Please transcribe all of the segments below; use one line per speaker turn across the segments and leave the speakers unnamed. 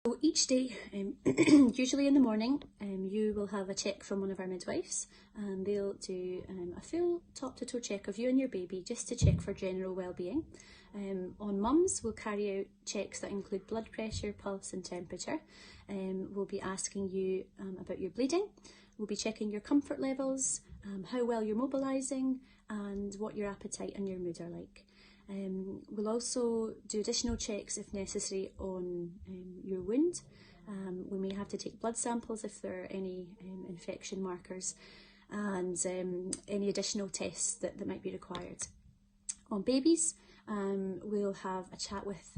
So each day, usually in the morning, you will have a check from one of our midwives, and they'll do a full top to toe check of you and your baby just to check for general well-being. On mums, we'll carry out checks that include blood pressure, pulse and temperature. We'll be asking you about your bleeding. We'll be checking your comfort levels, how well you're mobilising and what your appetite and your mood are like. We'll also do additional checks if necessary on your wound. We may have to take blood samples if there are any infection markers, and any additional tests that might be required. On babies, we'll have a chat with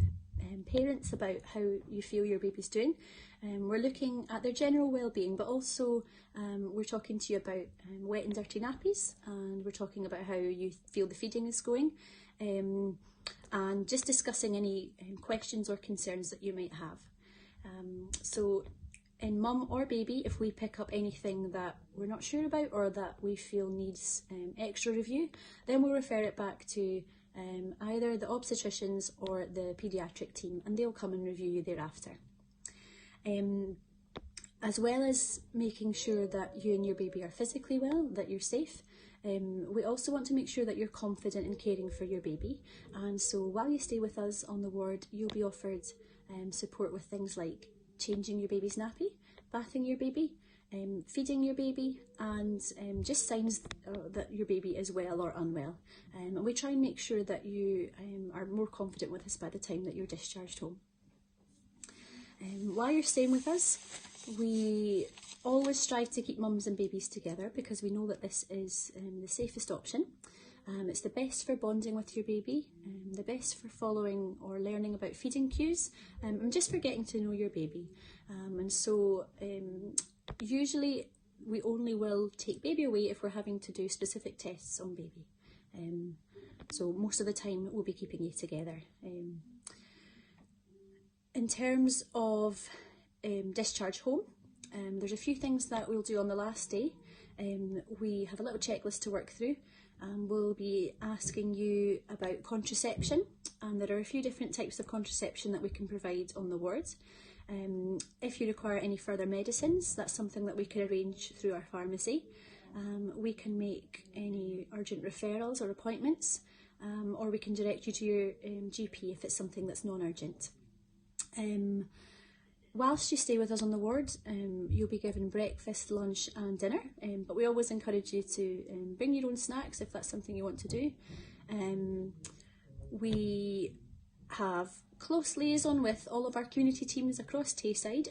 parents about how you feel your baby's doing. We're looking at their general well-being, but also we're talking to you about wet and dirty nappies, and we're talking about how you feel the feeding is going, and just discussing any questions or concerns that you might have. So in mum or baby, if we pick up anything that we're not sure about or that we feel needs extra review, then we'll refer it back to either the obstetricians or the paediatric team, and they'll come and review you thereafter. As well as making sure that you and your baby are physically well, that you're safe, we also want to make sure that you're confident in caring for your baby. And so while you stay with us on the ward, you'll be offered support with things like changing your baby's nappy, bathing your baby, feeding your baby, and just signs that your baby is well or unwell. And we try and make sure that you are more confident with us by the time that you're discharged home. While you're staying with us, we always strive to keep mums and babies together because we know that this is the safest option. It's the best for bonding with your baby, the best for following or learning about feeding cues, and just for getting to know your baby. And so usually we only will take baby away if we're having to do specific tests on baby. So most of the time we'll be keeping you together. In terms of discharge home, there's a few things that we'll do on the last day. We have a little checklist to work through, and we'll be asking you about contraception, and there are a few different types of contraception that we can provide on the ward. If you require any further medicines, that's something that we can arrange through our pharmacy. We can make any urgent referrals or appointments, or we can direct you to your GP if it's something that's non-urgent. Whilst you stay with us on the ward, you'll be given breakfast, lunch and dinner, but we always encourage you to bring your own snacks if that's something you want to do. We have close liaison with all of our community teams across Tayside.